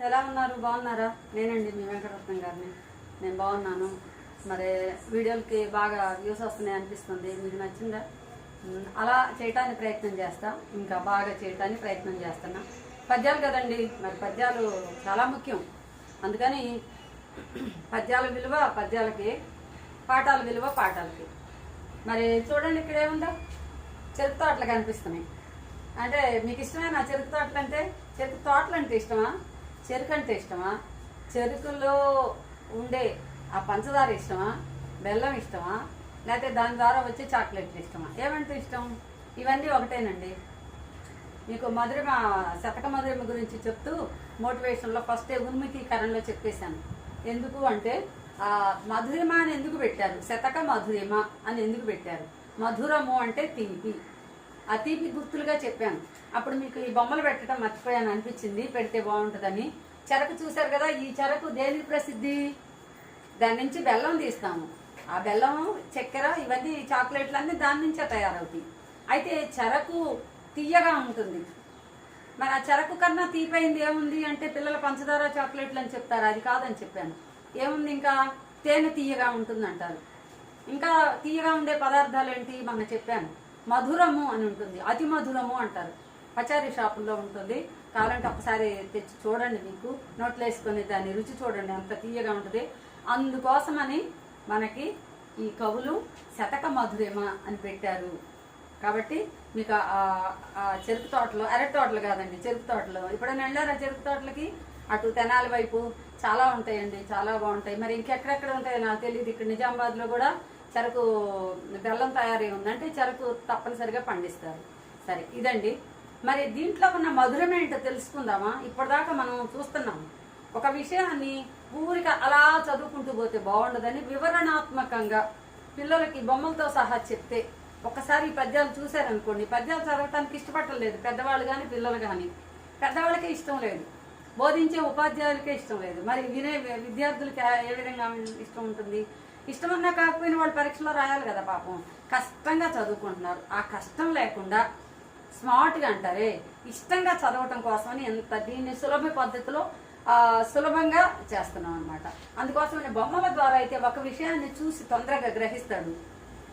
ఎలా ఉన్నారు? బాగున్నారా? నేనండి మీ వెంకటరత్నం గారిని. నేను బాగున్నాను. మరి వీడియోలకి బాగా వ్యూస్ వస్తున్నాయి అనిపిస్తుంది. మీకు నచ్చిందా? అలా చేయటానికి ప్రయత్నం చేస్తా, ఇంకా బాగా చేయటానికి ప్రయత్నం చేస్తున్నా. పద్యాలు కదండి, మరి పద్యాలు చాలా ముఖ్యం. అందుకని పద్యాల విలువ పద్యాలకి, పాఠాల విలువ పాఠాలకి. మరి చూడండి, ఇక్కడ ఏముందో చెరుకు తోటలు కనిపిస్తున్నాయి. అంటే మీకు ఇష్టమేనా చెరుకు తోటలు అంటే? చెరుకు తోటలు అంటే ఇష్టమా? చెరుకు అంటే ఇష్టమా? చెరుకులో ఉండే ఆ పంచదార ఇష్టమా? బెల్లం ఇష్టమా? లేకపోతే దాని ద్వారా వచ్చే చాక్లెట్లు ఇష్టమా? ఏమంటే ఇష్టం? ఇవన్నీ ఒకటేనండి. మీకు మధురిమ, శతక మధురిమ గురించి చెప్తూ మోటివేషన్లో ఫస్ట్ ఉన్ముఖీకరణలో చెప్పేశాను. ఎందుకు అంటే మధురిమ అని ఎందుకు పెట్టారు, శతక మధురిమ అని ఎందుకు పెట్టారు? మధురము అంటే తీపి, ఆ తీపి గుర్తులుగా చెప్పాను. అప్పుడు మీకు ఈ బొమ్మలు పెట్టడం మర్చిపోయాను అనిపించింది, పెడితే బాగుంటుందని. చెరకు చూశారు కదా, ఈ చెరకు దేనికి ప్రసిద్ధి? దాని నుంచి బెల్లం తీస్తాము. ఆ బెల్లం, చక్కెర, ఇవన్నీ చాక్లెట్లు అన్నీ దాని నుంచే తయారవుతాయి. అయితే చెరకు తీయగా ఉంటుంది. మరి ఆ చెరకు కన్నా తీపైంది ఏముంది అంటే పిల్లల పంచదార చాక్లెట్లు అని చెప్తారు. అది కాదని చెప్పాను. ఏముంది? ఇంకా తేనె తీయగా ఉంటుంది అంటారు. ఇంకా తీయగా ఉండే పదార్థాలు ఏంటి మొన్న చెప్పాను. మధురము అని ఉంటుంది, అతి మధురము అంటారు. పచారీ షాపుల్లో ఉంటుంది. కావాలంటే ఒకసారి తెచ్చి చూడండి, మీకు నోట్లో వేసుకొని దాన్ని రుచి చూడండి, అంత తీయగా ఉంటుంది. అందుకోసమని మనకి ఈ కవులు శతక మధురిమ అని పెట్టారు. కాబట్టి మీకు చెరుకు తోటలో, అరటి తోటలు కాదండి, చెరుకు తోటలో ఎప్పుడైనా వెళ్ళారా? చెరుకు తోటలకి అటు తెనాలి వైపు చాలా ఉంటాయండి, చాలా బాగుంటాయి. మరి ఇంకెక్కడెక్కడ ఉంటాయో నాకు తెలియదు. ఇక్కడ నిజామాబాద్లో కూడా చెరకు బెల్లం తయారీ ఉందంటే చెరకు తప్పనిసరిగా పండిస్తారు. సరే, ఇదండి. మరి దీంట్లో ఉన్న మధురం ఏంటో తెలుసుకుందామా? ఇప్పటిదాకా మనం చూస్తున్నాము ఒక విషయాన్ని ఊరిక అలా చదువుకుంటూ పోతే బాగుండదని వివరణాత్మకంగా పిల్లలకి బొమ్మలతో సహా చెప్తే, ఒక్కసారి ఈ పద్యాలు చూశారనుకోండి, పద్యాలు చదవటానికి ఇష్టపడలేదు పెద్దవాళ్ళు కానీ పిల్లలు కానీ. పెద్దవాళ్ళకే ఇష్టం లేదు, బోధించే ఉపాధ్యాయులకే ఇష్టం లేదు, మరి వినే విద్యార్థులకి ఏ విధంగా ఇష్టం ఉంటుంది? ఇష్టమన్నా కాకపోయినా వాళ్ళు పరీక్షలో రాయాలి కదా పాపం. కష్టంగా చదువుకుంటున్నారు. ఆ కష్టం లేకుండా స్మార్ట్గా అంటారే, ఇష్టంగా చదవటం కోసమని ఎంత దీన్ని సులభ పద్ధతిలో సులభంగా చేస్తున్నాం అనమాట. అందుకోసమని బొమ్మల ద్వారా అయితే ఒక విషయాన్ని చూసి తొందరగా గ్రహిస్తాడు,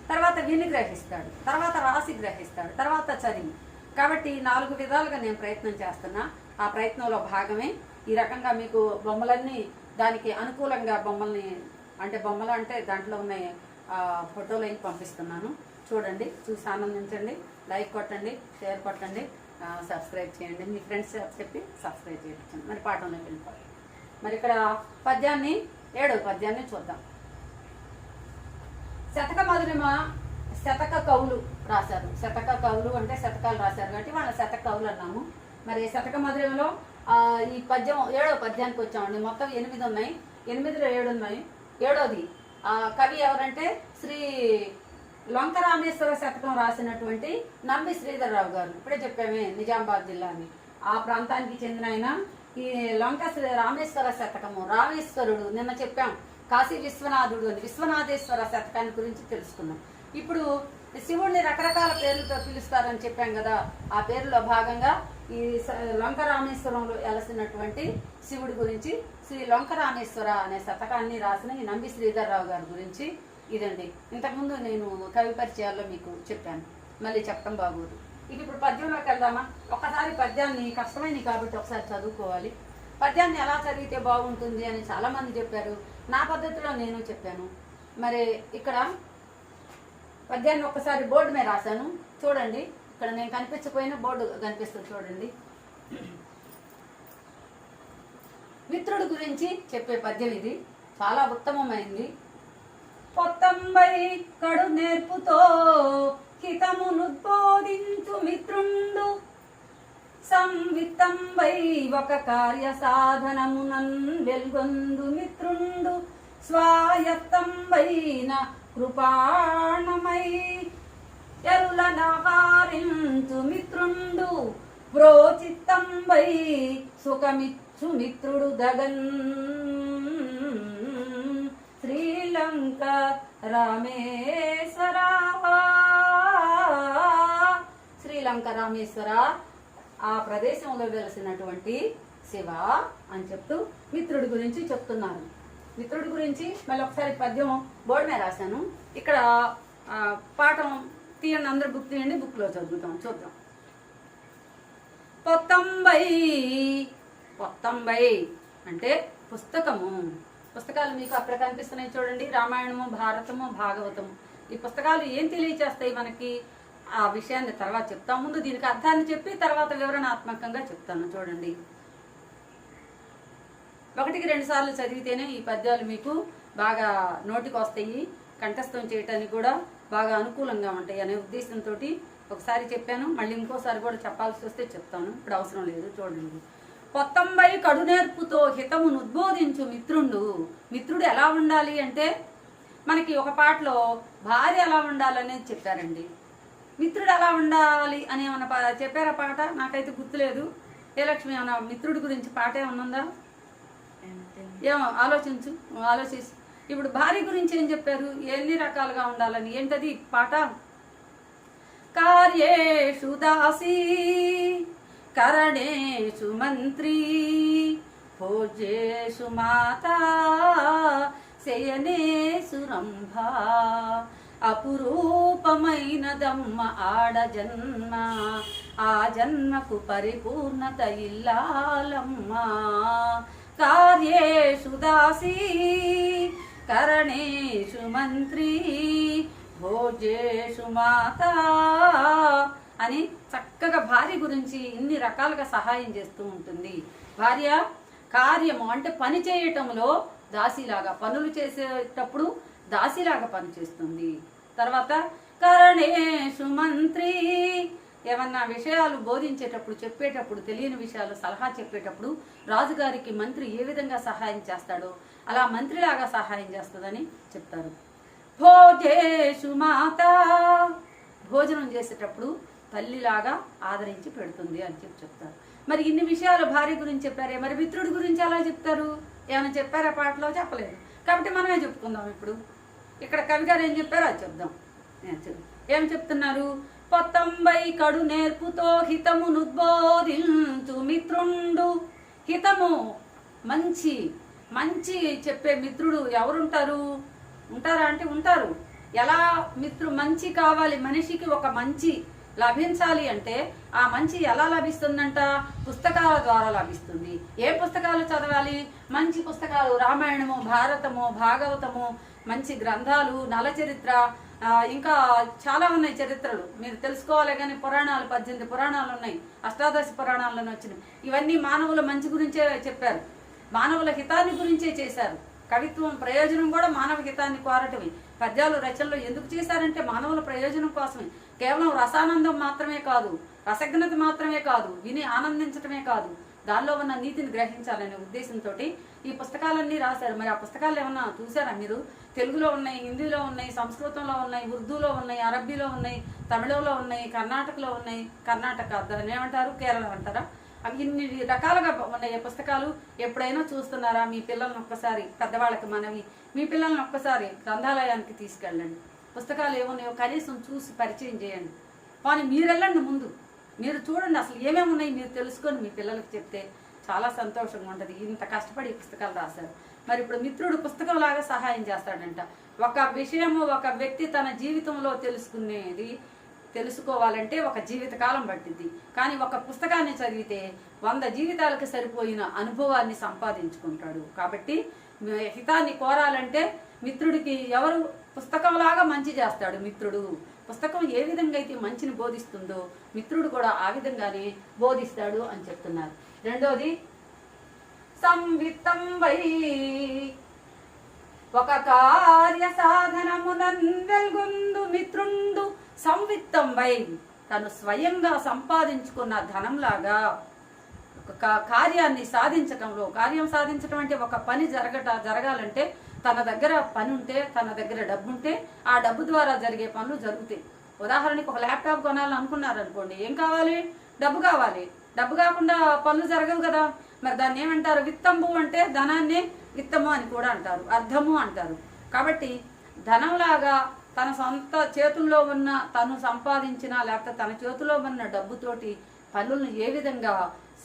తర్వాత విని గ్రహిస్తాడు, తర్వాత రాసి గ్రహిస్తాడు, తర్వాత చదివి. కాబట్టి 4 విధాలుగా నేను ప్రయత్నం చేస్తున్నా. ఆ ప్రయత్నంలో భాగమే ఈ రకంగా మీకు బొమ్మలన్నీ దానికి అనుకూలంగా బొమ్మల్ని, అంటే బొమ్మలు అంటే దాంట్లో ఉన్న ఫోటోలు ఏం పంపిస్తున్నాను. చూడండి, చూసి ఆనందించండి, లైక్ కొట్టండి, షేర్ కొట్టండి, సబ్స్క్రైబ్ చేయండి. మీ ఫ్రెండ్స్ చెప్పి సబ్స్క్రైబ్ చేయించండి. మరి పాఠంలోకి వెళ్ళిపోవాలి. మరి ఇక్కడ పద్యాన్ని, 7వ పద్యాన్ని చూద్దాం. శతక మధురిమ శతక కవులు రాశారు. శతక కవులు అంటే శతకాలు రాశారు కాబట్టి వాళ్ళ శతక కవులు అన్నాము. మరి శతక మధురిమలో ఈ పద్యం 7వ పద్యానికి వచ్చామండి. మొత్తం 8 ఉన్నాయి, 8లో 7 ఉన్నాయి. 7వది కవి ఎవరంటే శ్రీ లొంక రామేశ్వర శతకం రాసినటువంటి నంబి శ్రీధర్రావు గారు. ఇప్పుడే చెప్పామే, నిజామాబాద్ జిల్లాని ఆ ప్రాంతానికి చెందిన ఆయన. ఈ లొంక రామేశ్వర శతకము, రామేశ్వరుడు నిన్న చెప్పాం, కాశీ విశ్వనాథుడు అని విశ్వనాథేశ్వర శతకాన్ని గురించి తెలుసుకున్నాం. ఇప్పుడు శివుడిని రకరకాల పేర్లతో పిలుస్తారని చెప్పాం కదా, ఆ పేరులో భాగంగా ఈ లొంక రామేశ్వరంలో వెలసినటువంటి శివుడి గురించి శ్రీ లొంక రామేశ్వర అనే శతకాన్ని రాసిన ఈ నంబి శ్రీధర్రావు గారి గురించి ఇదండి. ఇంతకుముందు నేను కవి పరిచయాల్లో మీకు చెప్పాను, మళ్ళీ చెప్పడం బాగోదు. ఇది ఇప్పుడు పద్యంలోకి వెళ్దామా? ఒకసారి పద్యాన్ని, కష్టమైనది కాబట్టి ఒకసారి చదువుకోవాలి. పద్యాన్ని ఎలా చదివితే బాగుంటుంది అని చాలా మంది చెప్పారు. నా పద్ధతిలో నేను చెప్పాను. మరి ఇక్కడ పద్యాన్ని ఒక్కసారి బోర్డు మీద రాశాను, చూడండి. ఇక్కడ నేను కనిపించకపోయినా బోర్డు కనిపిస్తుంది, చూడండి. మిత్రుడు గురించి చెప్పే పద్యం ఇది, చాలా ఉత్తమమైంది. పొత్తంబై కడు నేర్పుతో హితమును బోధించు మిత్రుండు, సంవిత్తంబై ఒక కార్య సాధనమునన్ వెల్గొందు మిత్రుండు, స్వాయత్తంబైన కృపాణమై ఎరులనహారించు మిత్రుండు, ప్రోచిత్తంబై సుఖమిచ్చు మిత్రుడు దగన్. శ్రీలంక రామేశ్వర, శ్రీలంక రామేశ్వర ఆ ప్రదేశంలో వెలిసినటువంటి శివ అని చెప్తూ మిత్రుడి గురించి చెప్తున్నారు. మిత్రుడి గురించి మళ్ళీ ఒకసారి పద్యం బోర్డు మీద రాశాను. ఇక్కడ పాఠం తీయండి, అందరు బుక్ తీయండి, బుక్లో చదువుతాం, చూద్దాం. పొత్తంబై అంటే పుస్తకము. పుస్తకాలు మీకు అక్కడ కనిపిస్తున్నాయి చూడండి, రామాయణము, భారతము, భాగవతము. ఈ పుస్తకాలు ఏం తెలియచేస్తాయి మనకి, ఆ విషయాన్ని తర్వాత చెప్తాం. ముందు దీనికి అర్థాన్ని చెప్పి తర్వాత వివరణాత్మకంగా చెప్తాను. చూడండి, 1-2 సార్లు చదివితేనే ఈ పద్యాలు మీకు బాగా నోటికి వస్తాయి, కంఠస్థం చేయటానికి కూడా బాగా అనుకూలంగా ఉంటాయి అనే ఉద్దేశంతో ఒకసారి చెప్పాను. మళ్ళీ ఇంకోసారి కూడా చెప్పాల్సి వస్తే చెప్తాను, ఇప్పుడు అవసరం లేదు. చూడండి, పొత్తంబై కడునేర్పుతో హితమును ఉద్బోధించు మిత్రుండు. మిత్రుడు ఎలా ఉండాలి అంటే మనకి ఒక పాటలో భార్య ఎలా ఉండాలనేది చెప్పారండి. మిత్రుడు ఎలా ఉండాలి అని ఏమన్నా చెప్పారా పాట? నాకైతే గుర్తులేదు. ఏ లక్ష్మి, ఏమన్నా మిత్రుడి గురించి పాట ఏమన్నా ఏమో ఆలోచించి ఇప్పుడు భార్య గురించి ఏం చెప్పారు, ఎన్ని రకాలుగా ఉండాలని, ఏంటది పాట? కార్యేషు దాసీ కరణేషు మంత్రి భోజేషు మాతా శయనేషు రంభ అపురూపమైనదమ్మ ఆడ జన్మ, ఆ జన్మకు పరిపూర్ణత ఇల్లాలమ్మ. కార్యేషు దాసీ కరణేషు మంత్రి భోజేషు మాతా అని చక్కగా భార్య గురించి ఇన్ని రకాలుగా సహాయం చేస్తూ ఉంటుంది. భార్య కార్యము అంటే పని చేయటంలో దాసిలాగా, పనులు చేసేటప్పుడు దాసిలాగా పనిచేస్తుంది. తర్వాత కరణేషు మంత్రి, ఏమన్నా విషయాలు బోధించేటప్పుడు, చెప్పేటప్పుడు, తెలియని విషయాలు సలహా చెప్పేటప్పుడు రాజుగారికి మంత్రి ఏ విధంగా సహాయం చేస్తాడో అలా మంత్రిలాగా సహాయం చేస్తుందని చెప్తారు. భోజేషు మాత, భోజనం చేసేటప్పుడు తల్లిలాగా ఆదరించి పెడుతుంది అని చెప్తారు. మరి ఇన్ని విషయాలు భార్య గురించి చెప్పారే, మరి మిత్రుడి గురించి అలా చెప్తారు? ఏమైనా చెప్పారా పాటలో? చెప్పలేదు. కాబట్టి మనమే చెప్పుకుందాం. ఇప్పుడు ఇక్కడ కవి గారు ఏం చెప్పారో అది చెప్దాం. ఏం చెప్తున్నారు? పొత్తంబై కడు నేర్పుతో హితమునుద్బోధించు మిత్రుండు. హితము, మంచి మంచి చెప్పే మిత్రుడు ఎవరుంటారు? ఉంటారా అంటే ఉంటారు. ఎలా మంచి కావాలి మనిషికి, ఒక మంచి లభించాలి అంటే ఆ మంచి ఎలా లభిస్తుందంట? పుస్తకాల ద్వారా లభిస్తుంది. ఏ పుస్తకాలు చదవాలి? మంచి పుస్తకాలు, రామాయణము, భారతము, భాగవతము, మంచి గ్రంథాలు, నలచరిత్ర, ఇంకా చాలా ఉన్నాయి చరిత్రలు, మీరు తెలుసుకోవాలి. కానీ పురాణాలు 18 పురాణాలు ఉన్నాయి, అష్టాదశ పురాణాలను వచ్చినాయి. ఇవన్నీ మానవుల మంచి గురించే చెప్పారు, మానవుల హితాన్ని గురించే చేశారు. కవిత్వం ప్రయోజనం కూడా మానవ హితాన్ని కోరటమే. పద్యాలు రచనలు ఎందుకు చేశారంటే మానవుల ప్రయోజనం కోసమే. కేవలం రసానందం మాత్రమే కాదు, రసజ్ఞత మాత్రమే కాదు, విని ఆనందించటమే కాదు, దానిలో ఉన్న నీతిని గ్రహించాలనే ఉద్దేశంతో ఈ పుస్తకాలన్నీ రాశారు. మరి ఆ పుస్తకాలు ఏమన్నా చూసారా మీరు? తెలుగులో ఉన్నాయి, హిందీలో ఉన్నాయి, సంస్కృతంలో ఉన్నాయి, ఉర్దూలో ఉన్నాయి, అరబ్బీలో ఉన్నాయి, తమిళంలో ఉన్నాయి, కర్ణాటకలో ఉన్నాయి. కర్ణాటక దాన్ని ఏమంటారు, కేరళ అంటారా? అవి ఇన్ని రకాలుగా ఉన్నాయి పుస్తకాలు. ఎప్పుడైనా చూస్తున్నారా? మీ పిల్లల్ని ఒక్కసారి, పెద్దవాళ్ళకి మనవి, మీ పిల్లల్ని ఒక్కసారి గ్రంథాలయానికి తీసుకెళ్ళండి. పుస్తకాలు ఏమున్నాయో కనీసం చూసి పరిచయం చేయండి. కానీ మీరు వెళ్ళండి, ముందు మీరు చూడండి అసలు ఏమేమి ఉన్నాయి మీరు తెలుసుకొని మీ పిల్లలకి చెప్తే చాలా సంతోషంగా ఉంటుంది. ఇంత కష్టపడి పుస్తకాలు రాశారు. మరి ఇప్పుడు మిత్రుడు పుస్తకం లాగా సహాయం చేస్తాడంట. ఒక విషయము, ఒక వ్యక్తి తన జీవితంలో తెలుసుకోవాలంటే ఒక జీవితకాలం పట్టింది. కానీ ఒక పుస్తకాన్ని చదివితే 100 జీవితాలకు సరిపోయిన అనుభవాన్ని సంపాదించుకుంటాడు. కాబట్టి హితాన్ని కోరాలంటే మిత్రుడికి ఎవరు పుస్తకంలాగా మంచి చేస్తాడు. మిత్రుడు పుస్తకం ఏ విధంగా అయితే మంచిని బోధిస్తుందో మిత్రుడు కూడా ఆ విధంగానే బోధిస్తాడు అని చెప్తున్నారు. రెండోది, సంవిత్తంబై ఒక కార్య సాధనమునందెల్గొందు మిత్రుండు. సంవిత్తంబై తను స్వయంగా సంపాదించుకున్న ధనంలాగా ఒక కార్యాన్ని సాధించటంలో, కార్యం సాధించటం అంటే ఒక పని జరగాలంటే తన దగ్గర పని ఉంటే, తన దగ్గర డబ్బు ఉంటే ఆ డబ్బు ద్వారా జరిగే పనులు జరుగుతాయి. ఉదాహరణకి ఒక ల్యాప్టాప్ కొనాలనుకున్నారు అనుకోండి, ఏం కావాలి? డబ్బు కావాలి. డబ్బు కాకుండా పనులు జరగవు కదా. మరి దాన్ని ఏమంటారు? విత్తంబు అంటే ధనాన్ని విత్తము అని కూడా అంటారు, అర్థము అంటారు. కాబట్టి ధనంలాగా తన సొంత చేతుల్లో ఉన్న, తను సంపాదించిన లేకపోతే తన చేతిలో ఉన్న డబ్బుతోటి పనులను ఏ విధంగా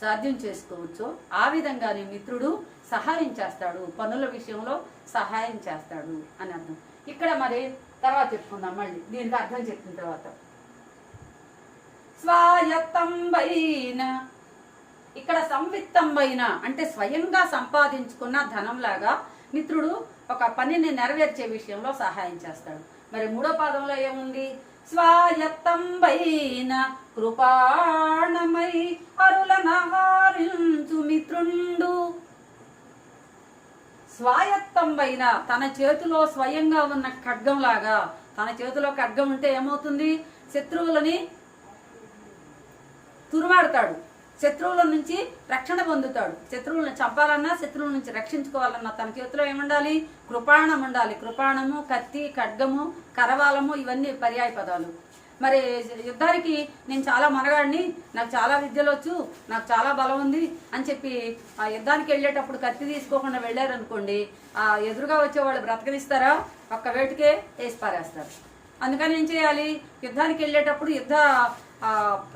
సాధ్యం చేసుకోవచ్చో ఆ విధంగానే మిత్రుడు సహాయం చేస్తాడు, పనుల విషయంలో సహాయం చేస్తాడు అని అర్థం. ఇక్కడ మరి తర్వాత చెప్పుకుందాం, మళ్ళీ దీనికి అర్థం చెప్పిన తర్వాత. స్వాయత్తంబైన, ఇక్కడ సంవిత్తంబైన అంటే స్వయంగా సంపాదించుకున్న ధనంలాగా మిత్రుడు ఒక పనిని నెరవేర్చే విషయంలో సహాయం చేస్తాడు. మరి మూడో పాదంలో ఏముంది? స్వాయత్తంబైన కృపాణమై అరులనహారించు మిత్రుండు. స్వాయత్తంబైన తన చేతిలో స్వయంగా ఉన్న ఖడ్గంలాగా, తన చేతిలో ఖడ్గం ఉంటే ఏమవుతుంది? శత్రువులని తురుమాడతాడు, శత్రువుల నుంచి రక్షణ పొందుతాడు. శత్రువులను చంపాలన్నా, శత్రువుల నుంచి రక్షించుకోవాలన్నా తన చేతిలో ఏముండాలి? కృపాణం ఉండాలి. కృపాణము, కత్తి, ఖడ్గము, కరవాలము ఇవన్నీ పర్యాయ పదాలు. మరి యుద్ధానికి నేను చాలా మనగాడిని, నాకు చాలా విద్యలు వచ్చు, నాకు చాలా బలం ఉంది అని చెప్పి ఆ యుద్ధానికి వెళ్ళేటప్పుడు కత్తి తీసుకోకుండా వెళ్ళారనుకోండి, ఆ ఎదురుగా వచ్చేవాళ్ళు బ్రతకనిస్తారా? ఒక్క వేటుకే వేసి పారేస్తారు. అందుకని ఏం చేయాలి? యుద్ధానికి వెళ్ళేటప్పుడు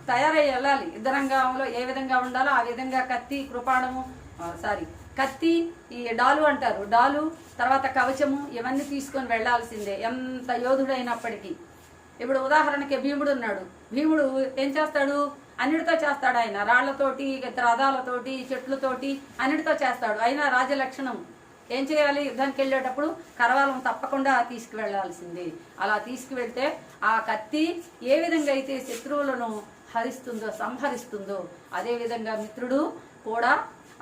తయారై వెళ్ళాలి. యుద్ధ రంగంలో ఏ విధంగా ఉండాలో ఆ విధంగా కత్తి, కత్తి, ఈ డాలు అంటారు, డాలు, తర్వాత కవచము ఇవన్నీ తీసుకొని వెళ్లాల్సిందే ఎంత యోధుడైనప్పటికీ. ఇప్పుడు ఉదాహరణకి భీముడు ఉన్నాడు. భీముడు ఏం చేస్తాడు? అన్నిటితో చేస్తాడు. ఆయన రాళ్లతోటి, రథాలతోటి, చెట్లతోటి అన్నిటితో చేస్తాడు. అయినా రాజలక్షణం ఏం చేయాలి? యుద్ధానికి వెళ్ళేటప్పుడు కరవాలం తప్పకుండా తీసుకువెళ్లాల్సిందే. అలా తీసుకువెళ్తే ఆ కత్తి ఏ విధంగా అయితే శత్రువులను సంహరిస్తుందో అదే విధంగా మిత్రుడు కూడా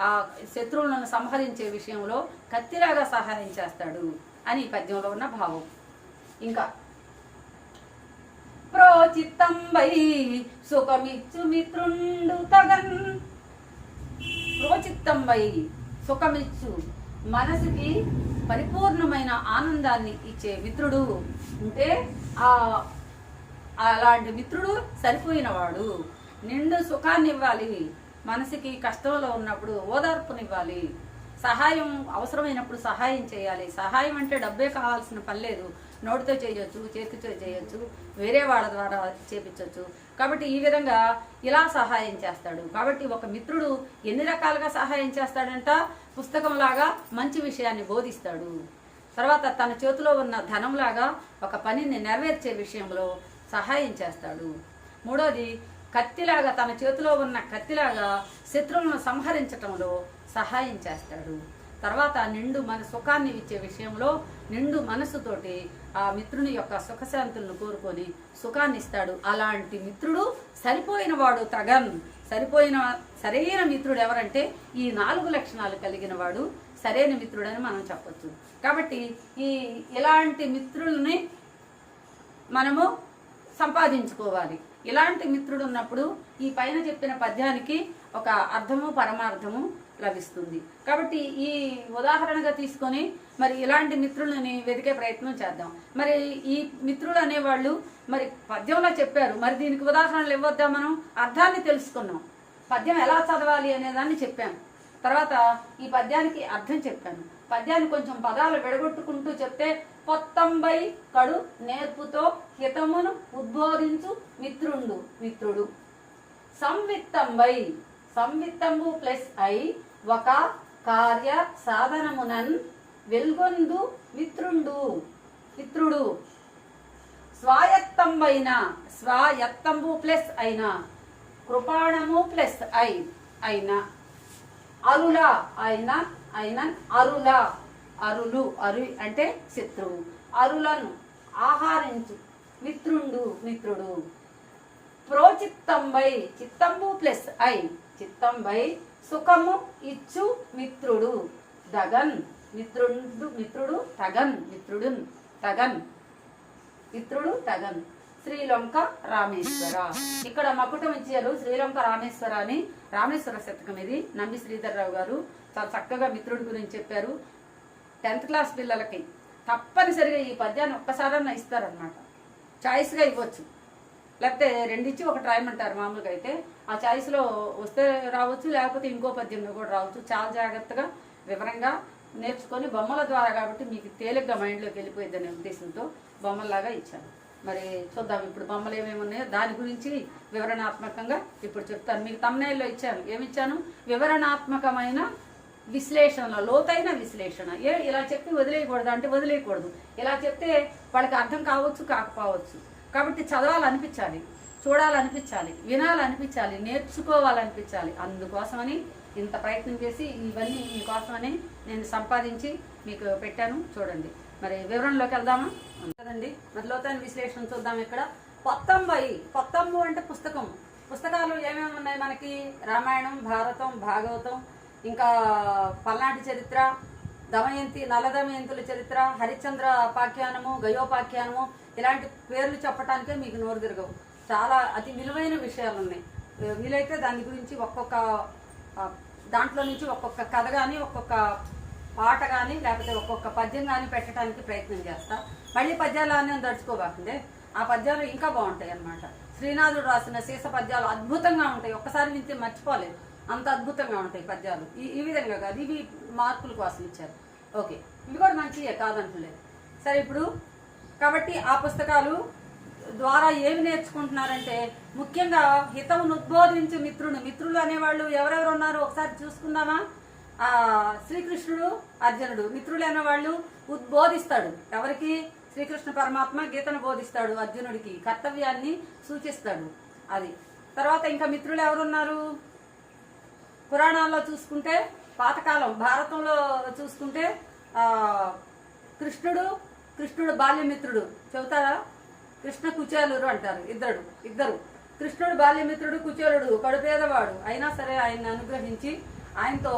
ఆ శత్రువులను సంహరించే విషయంలో కత్తిలాగా సహాయం చేస్తాడు అని పద్యంలో ఉన్న భావం. ఇంకా ప్రోచిత్తంబై సుఖమిచ్చు మిత్రుండు తగన్. ప్రోచిత్తంబై సుఖమిచ్చు, మనసుకి పరిపూర్ణమైన ఆనందాన్ని ఇచ్చే మిత్రుడు ఉంటే అలాంటి మిత్రుడు సరిపోయినవాడు. నిండు సుఖాన్ని ఇవ్వాలి, మనసుకి కష్టంలో ఉన్నప్పుడు ఓదార్పునివ్వాలి, సహాయం అవసరమైనప్పుడు సహాయం చేయాలి. సహాయం అంటే డబ్బే కావాల్సిన పని లేదు, నోటితో చేయొచ్చు, చేతితో చేయొచ్చు, వేరే వాళ్ళ ద్వారా చేపించవచ్చు. కాబట్టి ఈ విధంగా ఇలా సహాయం చేస్తాడు. కాబట్టి ఒక మిత్రుడు ఎన్ని రకాలుగా సహాయం చేస్తాడంట? పుస్తకంలాగా మంచి విషయాన్ని బోధిస్తాడు. తర్వాత తన చేతిలో ఉన్న ధనంలాగా ఒక పనిని నెరవేర్చే విషయంలో సహాయం చేస్తాడు. మూడోది కత్తిలాగా, తన చేతిలో ఉన్న కత్తిలాగా శత్రువులను సంహరించటంలో సహాయం చేస్తాడు. తర్వాత నిండు సుఖాన్ని ఇచ్చే విషయంలో నిండు మనసుతోటి ఆ మిత్రుని యొక్క సుఖశాంతులను కోరుకొని సుఖాన్ని ఇస్తాడు. అలాంటి మిత్రుడు సరిపోయిన వాడు తగన్. సరైన మిత్రుడు ఎవరంటే ఈ 4 లక్షణాలు కలిగిన వాడు సరైన మిత్రుడని మనం చెప్పొచ్చు. కాబట్టి ఇలాంటి మిత్రుల్ని మనము సంపాదించుకోవాలి. ఇలాంటి మిత్రుడు ఉన్నప్పుడు ఈ పైన చెప్పిన పద్యానికి ఒక అర్థము పరమార్థము లభిస్తుంది. కాబట్టి ఈ ఉదాహరణగా తీసుకొని మరి ఇలాంటి మిత్రులని వెతికే ప్రయత్నం చేద్దాం. మరి ఈ మిత్రులు అనేవాళ్ళు మరి పద్యంలో చెప్పారు, మరి దీనికి ఉదాహరణలు ఇవ్వద్దా? మనం అర్థాన్ని తెలుసుకున్నాం, పద్యం ఎలా చదవాలి అనేదాన్ని చెప్పాను. తర్వాత ఈ పద్యానికి అర్థం చెప్పాను. పద్యాన్ని కొంచెం పదాలు విడగొట్టుకుంటూ చెప్తే, పొత్తంబై కడు నేర్పుతో హితమును ఉద్బోధించు మిత్రుడు. సంవిత్తంబై, సంవిత్తంబు ప్లస్ ఐ ఒక కార్య సాధనమునన్ వెల్గొందు మిత్రుడు. స్వాయత్తంబైన, స్వాయత్తంబు ప్లస్ అయిన, కృపాణము ప్లస్ ఐ అయిన, అరుల అయిన అరులు అంటే శత్రువు, అరులను ఆహారించు మిత్రుడు. ప్రోచిత్తంబై, చిత్తంబు ప్లస్ ఐ, చిత్తంబై సుఖము ఇచ్చు మిత్రుడు. దగన్, మిత్రుడు తగన్. శ్రీలంక రామేశ్వర. ఇక్కడ మకుటం ఇచ్చారు శ్రీలంక రామేశ్వర అని. రామేశ్వర శతకం ఇది. నంబి శ్రీధర్రావు గారు చాలా చక్కగా మిత్రుడి గురించి చెప్పారు. 10th క్లాస్ పిల్లలకి తప్పనిసరిగా ఈ పద్యాన్ని ఒక్కసారన్నా ఇస్తారనమాట. చాయిస్గా ఇవ్వచ్చు, లేకపోతే 2 ఇచ్చి 1 రాయమంటారు మామూలుగా అయితే. ఆ చాయిస్లో వస్తే రావచ్చు, లేకపోతే ఇంకో పద్యంలో కూడా రావచ్చు. చాలా జాగ్రత్తగా వివరంగా నేర్చుకొని బొమ్మల ద్వారా కాబట్టి మీకు తేలిగ్గా మైండ్లోకి వెళ్ళిపోయిద్దనే ఉద్దేశంతో బొమ్మల్లాగా ఇచ్చాను. మరి చూద్దాం ఇప్పుడు బొమ్మలు ఏమేమి ఉన్నాయో దాని గురించి వివరణాత్మకంగా ఇప్పుడు చెప్తాను. మీకు తమ్నైల్లో ఇచ్చాను, ఏమిచ్చాను? వివరణాత్మకమైన విశ్లేషణ, లోతైన విశ్లేషణ. ఇలా చెప్పి వదిలేయకూడదు అంటే వదిలేయకూడదు. ఇలా చెప్తే వాళ్ళకి అర్థం కావచ్చు, కాకపోవచ్చు. కాబట్టి చదవాలనిపించాలి, చూడాలనిపించాలి, వినాలనిపించాలి, నేర్చుకోవాలనిపించాలి. అందుకోసమని ఇంత ప్రయత్నం చేసి ఇవన్నీ మీకోసమని నేను సంపాదించి మీకు పెట్టాను. చూడండి. మరి వివరణలోకి వెళ్దామా? కదండి. మరి లోతైన విశ్లేషణ చూద్దాం. ఇక్కడ పొత్తంబు అంటే పుస్తకం. పుస్తకాలు ఏమేమి ఉన్నాయి మనకి? రామాయణం, భారతం, భాగవతం, ఇంకా పల్నాటి చరిత్ర, దమయంతి, నల్ల దమయంతుల చరిత్ర, హరిశ్చంద్ర పాఖ్యానము, గయోపాఖ్యానము, ఇలాంటి పేర్లు చెప్పడానికే మీకు నోరు తిరగవు. చాలా అతి విలువైన విషయాలు ఉన్నాయి. వీలైతే దాని గురించి ఒక్కొక్క దాంట్లో నుంచి ఒక్కొక్క కథ కానీ, ఒక్కొక్క పాట కానీ, లేకపోతే ఒక్కొక్క పద్యం కానీ పెట్టడానికి ప్రయత్నం చేస్తా. మళ్ళీ పద్యాలు అని దడుచుకోబాకండి. ఆ పద్యాలు ఇంకా బాగుంటాయి అన్నమాట. శ్రీనాథుడు రాసిన శీస పద్యాలు అద్భుతంగా ఉంటాయి. ఒక్కసారి వింటే మర్చిపోలేదు, అంత అద్భుతంగా ఉంటాయి పద్యాలు. ఈ విధంగా కాదు, ఇవి మార్కుల కోసం ఇచ్చారు. ఓకే, ఇవి కూడా మంచియే, కాదంటలేదు. సరే, ఇప్పుడు కాబట్టి ఆ పుస్తకాలు ద్వారా ఏమి నేర్చుకుంటున్నారంటే ముఖ్యంగా హితమును ఉద్బోధించు మిత్రులు అనేవాళ్ళు ఎవరెవరు ఉన్నారు ఒకసారి చూసుకుందామా? శ్రీకృష్ణుడు, అర్జునుడు. మిత్రులు అనేవాళ్ళు ఉద్బోధిస్తాడు. ఎవరికి? శ్రీకృష్ణ పరమాత్మ గీతను బోధిస్తాడు అర్జునుడికి, కర్తవ్యాన్ని సూచిస్తాడు. అది తర్వాత ఇంకా మిత్రులు ఎవరున్నారు? పురాణాల్లో చూసుకుంటే, పాతకాలం భారతంలో చూసుకుంటే కృష్ణుడు బాల్యమిత్రుడు చెబుతారా? కృష్ణ కుచేలుడు అంటారు. ఇద్దరు కృష్ణుడు బాల్యమిత్రుడు, కుచేలుడు కడుపేదవాడు. అయినా సరే ఆయన్ని అనుగ్రహించి ఆయనతో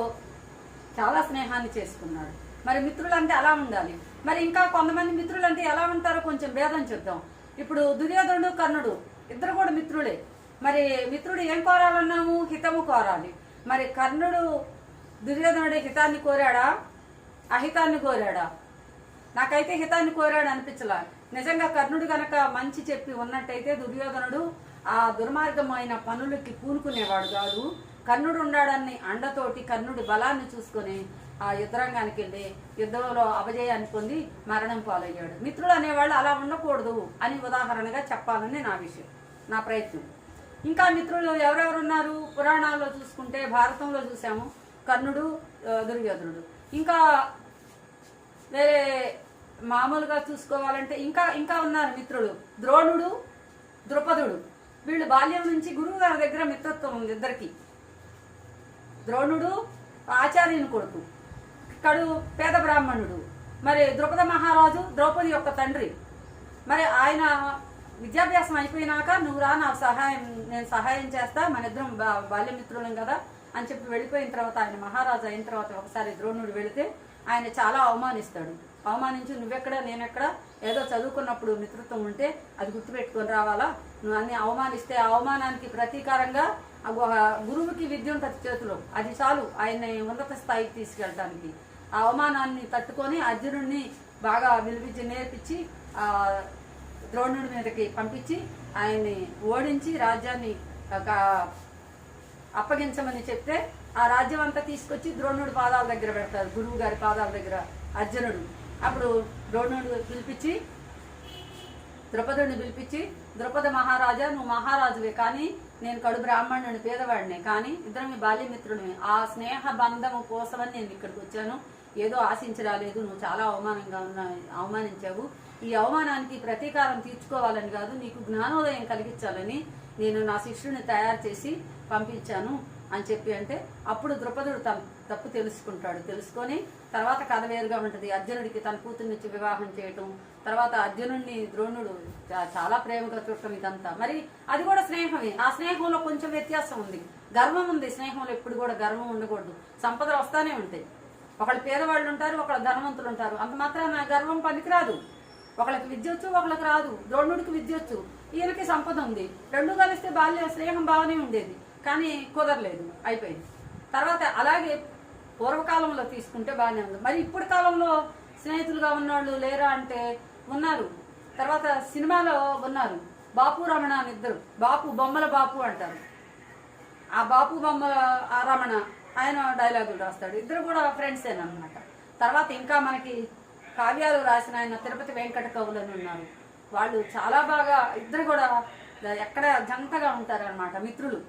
చాలా స్నేహాన్ని చేసుకున్నాడు. మరి మిత్రులు అంటే అలా ఉండాలి. మరి ఇంకా కొంతమంది మిత్రులు అంటే ఎలా ఉంటారో కొంచెం భేదం చెప్దాం. ఇప్పుడు దుర్యోధనుడు, కర్ణుడు ఇద్దరు కూడా మిత్రులే. మరి మిత్రుడు ఏం కోరాలన్నాము? హితము కోరాలి. మరి కర్ణుడు దుర్యోధనుడి హితాన్ని కోరాడా, అహితాన్ని కోరాడా? నాకైతే హితాన్ని కోరాడు అనిపించలా. నిజంగా కర్ణుడు గనక మంచి చెప్పి ఉన్నట్టయితే దుర్యోధనుడు ఆ దుర్మార్గమైన పనులకి పూనుకునేవాడు కాదు. కర్ణుడు ఉండాడని అండతోటి కర్ణుడి బలాన్ని చూసుకొని ఆ యుద్ధరంగానికి వెళ్ళి యుద్ధంలో అపజయాన్ని పొంది మరణం పాలయ్యాడు. మిత్రులు అనేవాళ్ళు అలా ఉండకూడదు అని ఉదాహరణగా చెప్పాలని నా ప్రయత్నం. ఇంకా మిత్రులు ఎవరెవరు ఉన్నారు? పురాణాల్లో చూసుకుంటే భారతంలో చూసాము, కర్ణుడు, దుర్యోధనుడు. ఇంకా వేరే మామూలుగా చూసుకోవాలంటే ఇంకా ఉన్నారు మిత్రులు. ద్రోణుడు, ద్రుపదుడు. వీళ్ళు బాల్యం నుంచి గురువు గారి దగ్గర మిత్రత్వం ఉంది ఇద్దరికి. ద్రోణుడు ఆచార్యుని కొడుకు, కడు పేద బ్రాహ్మణుడు. మరి ద్రుపద మహారాజు ద్రౌపది యొక్క తండ్రి. మరి ఆయన విద్యాభ్యాసం అయిపోయినాక నువ్వు రా, నేను సహాయం చేస్తా, మన ఇద్దరం బాల్యమిత్రులం కదా అని చెప్పి వెళ్ళిపోయిన తర్వాత ఆయన మహారాజు అయిన తర్వాత ఒకసారి ద్రోణుడు వెళితే ఆయన చాలా అవమానిస్తాడు. అవమానించి నువ్వెక్కడ నేనెక్కడ, ఏదో చదువుకున్నప్పుడు మిత్రత్వం ఉంటే అది గుర్తుపెట్టుకొని రావాలా, నువ్వు అన్ని అవమానిస్తే ఆ అవమానానికి ప్రతీకారంగా గురువుకి విద్య ఉంటుంది చేతిలో, అది చాలు ఆయన్ని ఉన్నత స్థాయికి తీసుకెళ్ళడానికి. ఆ అవమానాన్ని తట్టుకొని అర్జునుడిని బాగా విలువించి నేర్పించి ద్రోణుడి మీదకి పంపించి ఆయన్ని ఓడించి రాజ్యాన్ని అప్పగించమని చెప్తే ఆ రాజ్యం అంతా తీసుకొచ్చి ద్రోణుడి పాదాల దగ్గర పెడతారు, గురువు గారి పాదాల దగ్గర అర్జునుడు. అప్పుడు ద్రోణుడు పిలిపించి ద్రుపదుడిని పిలిపించి, ద్రుపద మహారాజా నువ్వు మహారాజువే, కానీ నేను కడు బ్రాహ్మణుని, పేదవాడిని, కానీ ఇద్దరం మీ బాల్యమిత్రుడిని. ఆ స్నేహ బంధము కోసమని నేను ఇక్కడికి వచ్చాను, ఏదో ఆశించి రాలేదు. నువ్వు చాలా అవమానించావు. ఈ అవమానానికి ప్రతీకారం తీర్చుకోవాలని కాదు, నీకు జ్ఞానోదయం కలిగించాలని నేను నా శిష్యుడిని తయారు చేసి పంపించాను అని చెప్పి అంటే అప్పుడు ద్రుపదుడు తన తప్పు తెలుసుకుంటాడు. తెలుసుకొని తర్వాత కథ వేరుగా ఉంటుంది. అర్జునుడికి తన కూతుర్నిచ్చి వివాహం చేయటం, తర్వాత అర్జునుడిని ద్రోణుడు చాలా ప్రేమగా చూడటం, ఇదంతా మరి అది కూడా స్నేహమే. ఆ స్నేహంలో కొంచెం వ్యత్యాసం ఉంది, గర్వం ఉంది. స్నేహంలో ఎప్పుడు కూడా గర్వం ఉండకూడదు. సంపదలు వస్తానే ఉంటాయి. ఒకళ్ళు పేదవాళ్ళు ఉంటారు, ఒకళ్ళు ధనవంతులు ఉంటారు. అంత మాత్రాన గర్వం పనికిరాదు. ఒకళ్ళకి విద్య వచ్చు, ఒకళ్ళకి రాదు. ద్రోణుడికి విద్య వచ్చు, ఈయనకి సంపద ఉంది. రెండు కలిస్తే బాల్య స్నేహం బాగానే ఉండేది, కానీ కుదరలేదు, అయిపోయింది. తర్వాత అలాగే పూర్వకాలంలో తీసుకుంటే బాగానే ఉంది. మరి ఇప్పుడు కాలంలో స్నేహితులుగా ఉన్నవాళ్ళు లేరా అంటే ఉన్నారు. తర్వాత సినిమాలో ఉన్నారు, బాపు రమణ అని ఇద్దరు. బొమ్మల బాపు అంటారు. ఆ బాపు బొమ్మల రమణ ఆయన డైలాగులు రాస్తాడు. ఇద్దరు కూడా ఫ్రెండ్సేనమాట. తర్వాత ఇంకా మనకి కావ్యాలు రాసిన ఆయన తిరుపతి వెంకట కవులు అని ఉన్నారు. వాళ్ళు చాలా బాగా ఇద్దరు కూడా ఎక్కడ జంటగా ఉంటారనమాట మిత్రులు.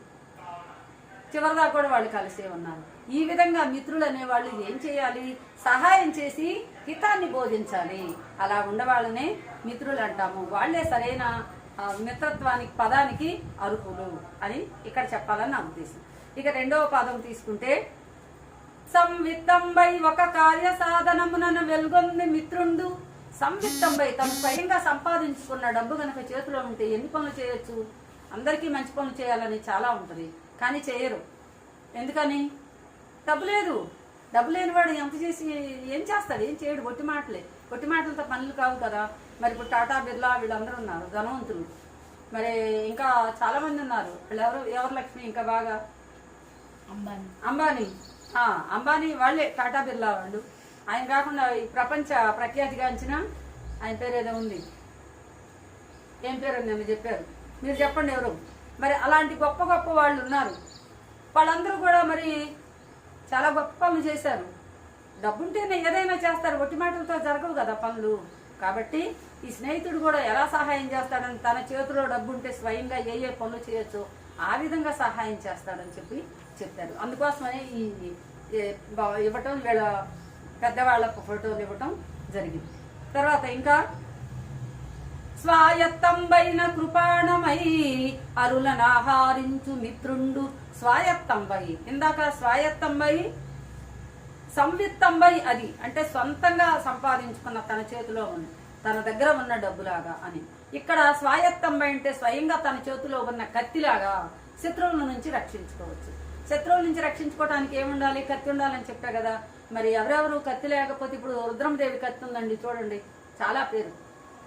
చివరిదాకా కూడా వాళ్ళు కలిసే ఉన్నారు. ఈ విధంగా మిత్రులు అనేవాళ్ళు ఏం చేయాలి? సహాయం చేసి హితాన్ని బోధించాలి. అలా ఉండవాళ్ళనే మిత్రులు అంటాము. వాళ్లే సరైన మిత్రత్వానికి పదానికి అర్హులు అని ఇక్కడ చెప్పాలని నా ఉద్దేశం. ఇక రెండవ పదం తీసుకుంటే, సంవిత్తంబై ఒక కార్య సాధనమునను వెల్గొంది మిత్రుండు. సంవిత్తంబై తను స్వయంగా సంపాదించుకున్న డబ్బు కనుక చేతిలో ఉంటే ఎన్ని పనులు చేయొచ్చు? అందరికీ మంచి పనులు చేయాలని చాలా ఉంటుంది, కానీ చేయరు. ఎందుకని? డబ్బు లేదు. డబ్బు లేనివాడు ఎంత చేసి ఏం చేస్తాడు? ఏం చేయడు. ఒట్టి మాటలే. ఒట్టి మాటలతో పనులు కావు కదా. మరి ఇప్పుడు టాటా, బిర్లా వీళ్ళందరూ ఉన్నారు ధనవంతులు. మరి ఇంకా చాలా మంది ఉన్నారు. వీళ్ళు ఎవరు లక్ష్మి ఇంకా బాగా అంబానీ. అంబానీ వాళ్ళే టాటా, బిర్లా వాళ్ళు. ఆయన కాకుండా ఈ ప్రపంచ ప్రఖ్యాతిగాంచిన ఆయన పేరు ఏదో ఉంది. ఏం పేరు ఉంది అని చెప్పారు, మీరు చెప్పండి ఎవరు. మరి అలాంటి గొప్ప గొప్ప వాళ్ళు ఉన్నారు. వాళ్ళందరూ కూడా మరి చాలా గొప్ప పనులు చేశారు. డబ్బుంటేనే ఏదైనా చేస్తారు. ఒట్టి మాటలతో జరగవు కదా పనులు. కాబట్టి ఈ స్నేహితుడు కూడా ఎలా సహాయం చేస్తాడని, తన చేతిలో డబ్బుంటే స్వయంగా ఏ పనులు చేయొచ్చో ఆ విధంగా సహాయం చేస్తాడని చెప్తారు. అందుకోసమనే ఈ ఇవ్వటం, వీళ్ళ పెద్దవాళ్ళ ఫోటోలు ఇవ్వటం జరిగింది. తర్వాత ఇంకా స్వాయత్తంబైన కృపాణమై అరులనాహారించు మిత్రుండు. స్వాయత్తంబై, ఇందాక స్వాయత్తంబై, సంవిత్తంబై అది అంటే సొంతంగా సంపాదించుకున్న తన చేతిలో ఉన్న తన దగ్గర ఉన్న డబ్బులాగా అని. ఇక్కడ స్వాయత్తంబై అంటే స్వయంగా తన చేతిలో ఉన్న కత్తిలాగా శత్రువుల నుంచి రక్షించుకోవచ్చు. శత్రువుల నుంచి రక్షించుకోవడానికి ఏముండాలి? కత్తి ఉండాలని చెప్పా కదా. మరి ఎవరెవరు కత్తి లేకపోతే, ఇప్పుడు రుద్రందేవి కత్తి ఉందండి చూడండి, చాలా పేరు.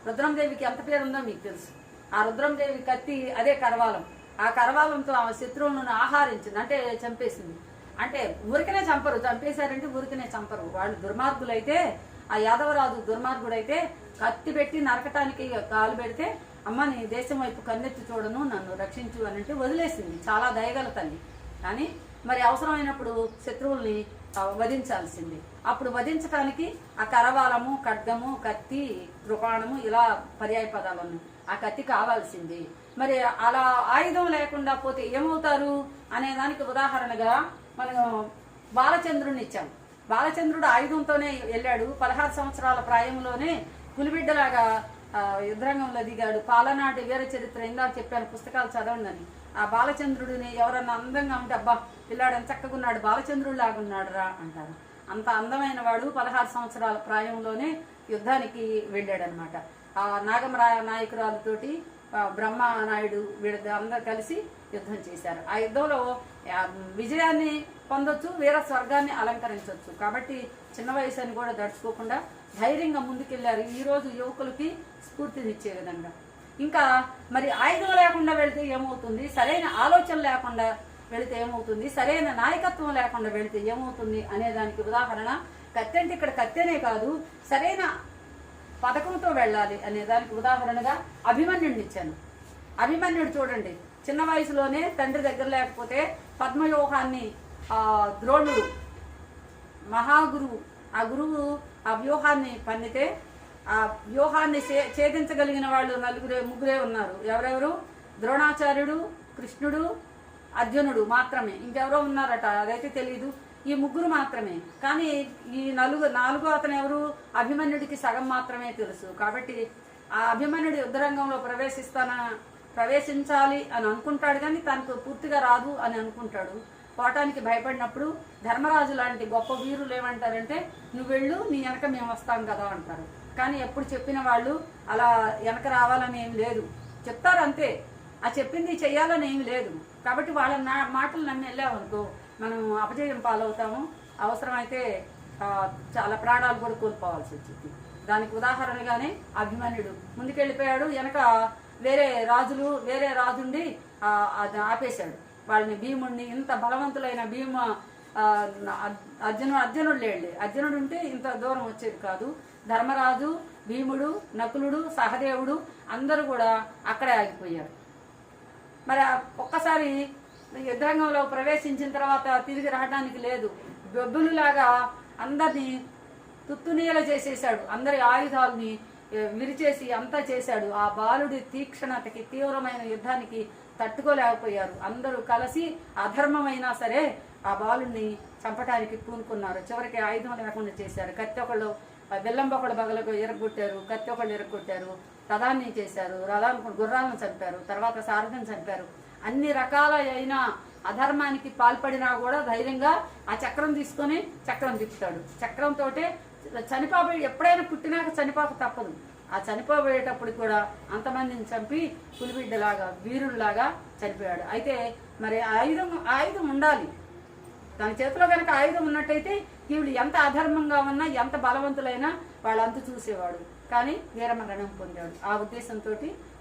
రుద్రందేవికి ఎంత పేరు ఉందో మీకు తెలుసు. ఆ రుద్రందేవి కత్తి అదే కరవాలం. ఆ కరవాలంతో ఆమె శత్రువులను ఆహారించింది, అంటే చంపేసింది. అంటే ఊరికనే చంపరు, చంపేశారంటే ఊరికనే చంపరు. వాళ్ళు దుర్మార్గులైతే, ఆ యాదవరాజు దుర్మార్గుడైతే కత్తి పెట్టి నరకటానికి కాలు పెడితే, అమ్మ నీ దేశం వైపు కన్నెత్తి చూడను, నన్ను రక్షించు అని అంటే వదిలేసింది. చాలా దయగల తల్లి. కానీ మరి అవసరమైనప్పుడు శత్రువుల్ని వధించాల్సింది. అప్పుడు వధించడానికి ఆ కరవాలము, ఖడ్గము, కత్తి, కృపాణము ఇలా పర్యాయ పదాలు ఉన్నాయి. ఆ కత్తి కావాల్సింది. మరి అలా ఆయుధం లేకుండా పోతే ఏమవుతారు అనే దానికి ఉదాహరణగా మనం బాలచంద్రుడిని ఇచ్చాం. బాలచంద్రుడు ఆయుధంతోనే వెళ్ళాడు. 16 సంవత్సరాల ప్రాయంలోనే పులిబిడ్డలాగా యుద్ధరంగంలో దిగాడు. పాలనాటి వీర చరిత్ర ఇందాక చెప్పాను, పుస్తకాలు చదవండి అని. ఆ బాలచంద్రుడిని ఎవరన్నా అందంగా ఉంటే, అబ్బా పిల్లాడు ఎంత చక్కగా ఉన్నాడు, బాలచంద్రుడు లాగా ఉన్నాడు రా అంటారు. అంత అందమైన వాడు 16 సంవత్సరాల ప్రాయంలోనే యుద్ధానికి వెళ్ళాడనమాట. ఆ నాగమరాయ నాయకురాలతోటి బ్రహ్మనాయుడు వీళ్ళ అందరు కలిసి యుద్ధం చేశారు. ఆ యుద్ధంలో విజయాన్ని పొందొచ్చు, వీర స్వర్గాన్ని అలంకరించవచ్చు. కాబట్టి చిన్న వయసు అని కూడా దడుచుకోకుండా ధైర్యంగా ముందుకెళ్లారు. ఈ రోజు యువకులకి స్ఫూర్తినిచ్చే విధంగా. ఇంకా మరి ఆయుధం లేకుండా వెళితే ఏమవుతుంది, సరైన ఆలోచన లేకుండా వెళితే ఏమవుతుంది, సరైన నాయకత్వం లేకుండా వెళితే ఏమవుతుంది అనే దానికి ఉదాహరణ కత్తి. అంటే ఇక్కడ కత్తెనే కాదు, సరైన పథకంతో వెళ్ళాలి అనే దానికి ఉదాహరణగా అభిమన్యుడిని ఇచ్చాను. అభిమన్యుడు చూడండి, చిన్న వయసులోనే తండ్రి దగ్గర లేకపోతే పద్మవ్యూహాన్ని ద్రోణుడు మహాగురువు, ఆ గురువు ఆ వ్యూహాన్ని పన్నితే ఆ వ్యూహాన్ని ఛేదించగలిగిన వాళ్ళు ముగ్గురే ఉన్నారు. ఎవరెవరు? ద్రోణాచార్యుడు, కృష్ణుడు, అర్జునుడు మాత్రమే. ఇంకెవరో ఉన్నారట, అదైతే తెలీదు. ఈ ముగ్గురు మాత్రమే. కానీ ఈ నాలుగో అతను ఎవరు? అభిమన్యుడికి సగం మాత్రమే తెలుసు. కాబట్టి ఆ అభిమన్యుడి యుద్ధరంగంలో ప్రవేశించాలి అని అనుకుంటాడు, కానీ తనకు పూర్తిగా రాదు అని అనుకుంటాడు. పోవటానికి భయపడినప్పుడు ధర్మరాజు లాంటి గొప్ప వీరులు ఏమంటారంటే, నువ్వు వెళ్ళు, నీ వెనక మేము వస్తాం కదా అంటారు. కానీ ఎప్పుడు చెప్పిన వాళ్ళు అలా వెనక రావాలని ఏం లేదు, చెప్తారు అంతే. ఆ చెప్పింది చెయ్యాలని ఏమి లేదు. కాబట్టి వాళ్ళ మాటలు నన్ను వెళ్ళామనుకో మనం అపజయం పాలవుతాము. అవసరమైతే చాలా ప్రాణాలు కూడా కోల్పోవాల్సి వచ్చింది. దానికి ఉదాహరణగానే అభిమన్యుడు ముందుకెళ్ళిపోయాడు, వెనక వేరే రాజుండి ఆపేశాడు వాళ్ళని, భీముడిని. ఇంత బలవంతులైన అర్జునుడు లేడు. అర్జునుడు ఉంటే ఇంత దూరం వచ్చేది కాదు. ధర్మరాజు, భీముడు, నకులుడు, సహదేవుడు అందరూ కూడా అక్కడే ఆగిపోయారు. మరి ఒక్కసారి యుద్ధరంగంలో ప్రవేశించిన తర్వాత తిరిగి రావడానికి లేదు. బొబ్బులులాగా అందరినీ తుత్తునీల చేసేసాడు. అందరి ఆయుధాలని విరిచేసి అంతా చేశాడు. ఆ బాలుడి తీక్షణతకి, తీవ్రమైన యుద్ధానికి తట్టుకోలేకపోయారు. అందరూ కలిసి అధర్మమైనా సరే ఆ బాలుడిని చంపడానికి పూనుకున్నారు. చివరికి ఆయుధం లేకుండా చేశారు. కత్తి ఒకళ్ళు బెల్లంబొకళ్ళు బగలకు ఎరగొట్టారు, కత్తి ఒకళ్ళు ఎరగొట్టారు, రథాన్ని చేశారు, రథాన్ని గుర్రాలను చంపారు, తర్వాత సారథిని చంపారు. అన్ని రకాలైన అధర్మానికి పాల్పడినా కూడా ధైర్యంగా ఆ చక్రం తీసుకొని చక్రం తిప్పుతాడు. చక్రంతో చనిపోయి ఎప్పుడైనా పుట్టినాక చనిపోక తప్పదు. ఆ చనిపోయేటప్పుడు కూడా అంతమందిని చంపి పులిబిడ్డలాగా వీరుల్లాగా చనిపోయాడు. అయితే మరి ఆయుధం ఉండాలి. తన చేతిలో కనుక ఆయుధం ఉన్నట్టయితే వీళ్ళు ఎంత అధర్మంగా ఉన్నా, ఎంత బలవంతులైనా వాళ్ళంతా చూసేవాడు. కానీ వీరమరణం పొందాడు. ఆ ఉద్దేశంతో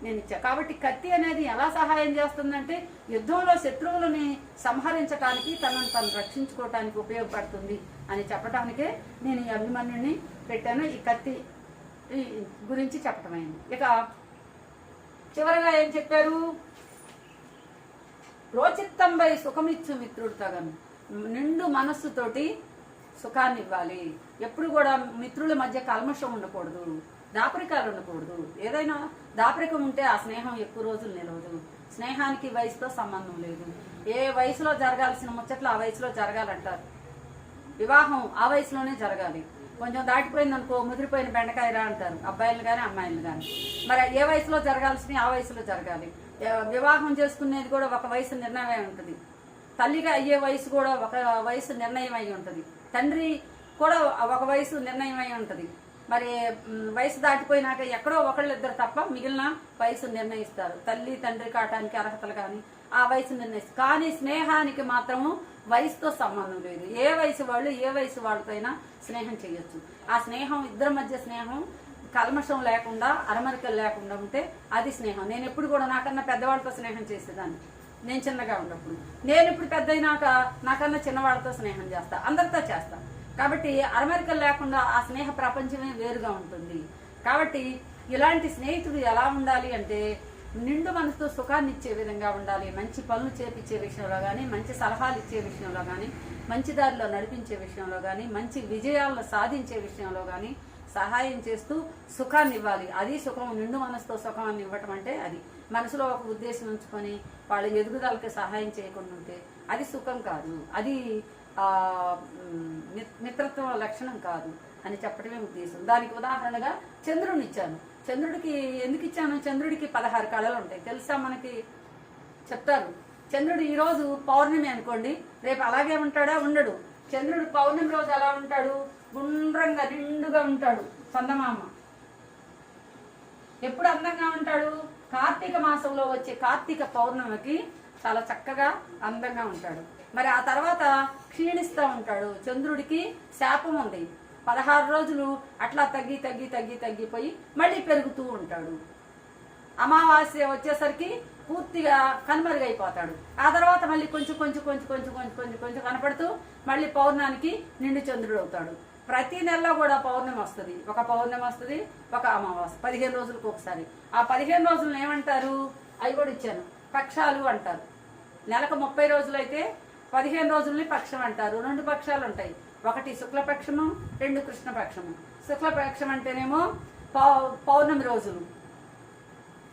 నేను ఇచ్చా. కాబట్టి కత్తి అనేది ఎలా సహాయం చేస్తుందంటే యుద్ధంలో శత్రువులని సంహరించడానికి, తనను తను రక్షించుకోవటానికి ఉపయోగపడుతుంది అని చెప్పడానికే నేను ఈ అభిమన్యుని పెట్టాను. ఈ కత్తి గురించి చెప్పటమైంది. ఇక చివరగా ఏం చెప్పారు? రోచిత్తంబై సుఖమిచ్చు మిత్రుడు తగను. నిండు మనస్సుతోటి సుఖాన్ని ఇవ్వాలి. ఎప్పుడు కూడా మిత్రుల మధ్య కల్మషం ఉండకూడదు, దాపరికాలు ఉండకూడదు. ఏదైనా దాపరికం ఉంటే ఆ స్నేహం ఎక్కువ రోజులు నిలవదు. స్నేహానికి వయసుతో సంబంధం లేదు. ఏ వయసులో జరగాల్సిన ముచ్చట్లు ఆ వయసులో జరగాలంటారు. వివాహం ఆ వయసులోనే జరగాలి. కొంచెం దాటిపోయింది అనుకో ముదిరిపోయిన బెండకాయరా అంటారు, అబ్బాయిలు కానీ అమ్మాయిలు కానీ. మరి ఏ వయసులో జరగాల్సినవి ఆ వయసులో జరగాలి. వివాహం చేసుకునేది కూడా ఒక వయసు నిర్ణయం ఉంటుంది. తల్లిగా అయ్యే వయసు కూడా ఒక వయసు నిర్ణయం అయి ఉంటుంది. తండ్రి కూడా ఒక వయసు నిర్ణయం అయి ఉంటుంది. మరి వయసు దాటిపోయినాక ఎక్కడో ఒకళ్ళిద్దరు తప్ప మిగిలిన వయసు నిర్ణయిస్తారు. తల్లి తండ్రి కావటానికి అర్హతలు కానీ ఆ వయసు నిర్ణయిస్తారు. కానీ స్నేహానికి మాత్రము వయసుతో సంబంధం లేదు. ఏ వయసు వాళ్ళు ఏ వయసు వాళ్ళతో అయినా స్నేహం చేయొచ్చు. ఆ స్నేహం ఇద్దరి మధ్య స్నేహం కల్మషం లేకుండా, అరమరికలు లేకుండా ఉంటే అది స్నేహం. నేను ఎప్పుడు కూడా నాకన్నా పెద్దవాళ్ళతో స్నేహం చేసేదాన్ని. నేను చిన్నగా ఉన్నప్పుడు. నేను ఇప్పుడు పెద్ద అయినాక నాకన్నా చిన్నవాళ్ళతో స్నేహం చేస్తా, అందరితో చేస్తా. కాబట్టి అరమరికలు లేకుండా ఆ స్నేహ ప్రపంచమే వేరుగా ఉంటుంది. కాబట్టి ఇలాంటి స్నేహితుడు ఎలా ఉండాలి అంటే నిండు మనసుతో సుఖాన్ని ఇచ్చే విధంగా ఉండాలి. మంచి పనులు చేపించే విషయంలో కానీ, మంచి సలహాలు ఇచ్చే విషయంలో కానీ, మంచి దారిలో నడిపించే విషయంలో కానీ, మంచి విజయాలను సాధించే విషయంలో కానీ సహాయం చేస్తూ సుఖాన్ని ఇవ్వాలి. అది సుఖం. నిండు మనసుతో సుఖాన్ని ఇవ్వటం అంటే అది. మనసులో ఒక ఉద్దేశం ఉంచుకొని వాళ్ళ ఎదుగుదలకి సహాయం చేయకుండా ఉంటే అది సుఖం కాదు, అది మిత్రత్వ లక్షణం కాదు అని చెప్పడమే ఉద్దేశం. దానికి ఉదాహరణగా చంద్రుడిని ఇచ్చాను. చంద్రుడికి ఎందుకు ఇచ్చాను? చంద్రుడికి 16 కళలు ఉంటాయి తెలుసా మనకి, చెప్తారు. చంద్రుడు ఈరోజు పౌర్ణమి అనుకోండి, రేపు అలాగే ఉంటాడా? ఉండడు. చంద్రుడు పౌర్ణమి రోజు ఎలా ఉంటాడు? గుండ్రంగా నిండుగా ఉంటాడు. చందమామ ఎప్పుడు అందంగా ఉంటాడు? కార్తీక మాసంలో వచ్చే కార్తీక పౌర్ణమికి చాలా చక్కగా అందంగా ఉంటాడు. మరి ఆ తర్వాత క్షీణిస్తూ ఉంటాడు. చంద్రుడికి శాపం ఉంది. 16 రోజులు అట్లా తగ్గిపోయి మళ్ళీ పెరుగుతూ ఉంటాడు. అమావాస్య వచ్చేసరికి పూర్తిగా కనుమరుగైపోతాడు. ఆ తర్వాత మళ్ళీ కొంచెం కనపడుతూ మళ్ళీ పౌర్ణానికి నిండు చంద్రుడు అవుతాడు. ప్రతి నెలలో కూడా పౌర్ణమి వస్తుంది. ఒక పౌర్ణమి వస్తుంది, ఒక అమావాస్య, 15 రోజులకు ఒకసారి. ఆ 15 రోజులను ఏమంటారు? అవి కూడా ఇచ్చాను, పక్షాలు అంటారు. నెలకు 30 రోజులు అయితే 15 రోజులని పక్షం అంటారు. 2 పక్షాలు ఉంటాయి, ఒకటి శుక్లపక్షము, 2 కృష్ణపక్షము. శుక్లపక్షం అంటేనేమో పౌర్ణమి రోజులు,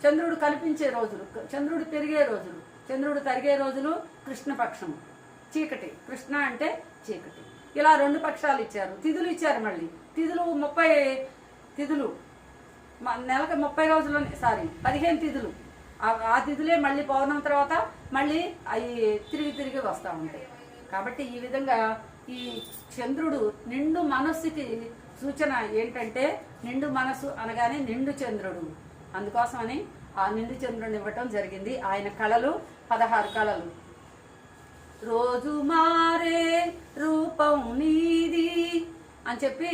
చంద్రుడు కనిపించే రోజులు, చంద్రుడు పెరిగే రోజులు, చంద్రుడు తరిగే రోజులు కృష్ణపక్షము. చీకటి, కృష్ణ అంటే చీకటి. ఇలా 2 పక్షాలు ఇచ్చారు. తిథులు ఇచ్చారు. మళ్ళీ తిథులు 30 తిథులు, నెలకు 30 రోజుల్లోనే 15 తిథులు. ఆ తిథులే మళ్ళీ పౌర్ణమి తర్వాత మళ్ళీ అవి తిరిగి వస్తూ ఉంటాయి. కాబట్టి ఈ విధంగా ఈ చంద్రుడు నిండు మనస్సుకి సూచన ఏంటంటే, నిండు మనసు అనగానే నిండు చంద్రుడు. అందుకోసమని ఆ నిండు చంద్రుడిని ఇవ్వటం జరిగింది. ఆయన కళలు 16 కళలు. రోజు మారే రూపం నీది అని చెప్పి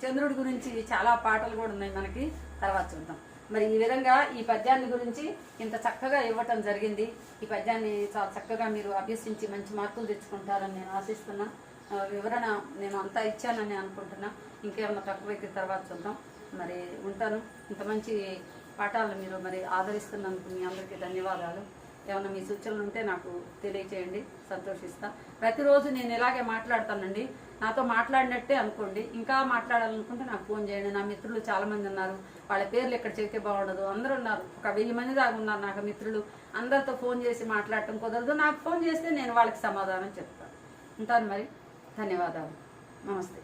చంద్రుడి గురించి చాలా పాటలు కూడా ఉన్నాయి మనకి, తర్వాత చూద్దాం. మరి ఈ విధంగా ఈ పద్యాన్ని గురించి ఇంత చక్కగా ఇవ్వటం జరిగింది. ఈ పద్యాన్ని చాలా చక్కగా మీరు అభ్యసించి మంచి మార్కులు తెచ్చుకుంటారని నేను ఆశిస్తున్నా. వివరణ నేను అంతా ఇచ్చానని అనుకుంటున్నా. ఇంకేమన్నా తక్కువైతే తర్వాత చూద్దాం. మరి ఉంటాను. ఇంత మంచి పాఠాలను మీరు మరి ఆదరిస్తున్నందుకు మీ అందరికీ ధన్యవాదాలు. ఏమైనా మీ సూచనలు ఉంటే నాకు తెలియచేయండి, సంతోషిస్తా. ప్రతిరోజు నేను ఇలాగే మాట్లాడతానండి, నాతో మాట్లాడినట్టే అనుకోండి. ఇంకా మాట్లాడాలనుకుంటే నాకు ఫోన్ చేయండి. నా మిత్రులు చాలామంది ఉన్నారు, వాళ్ళ పేర్లు ఇక్కడ చెబితే బాగుండదు, అందరూ ఉన్నారు, ఒక 1000 మంది దాకా ఉన్నారు నాకు మిత్రులు. అందరితో ఫోన్ చేసి మాట్లాడటం కుదరదు, నాకు ఫోన్ చేస్తే నేను వాళ్ళకి సమాధానం చెప్తాను. ఉంటాను మరి, ధన్యవాదాలు, నమస్తే.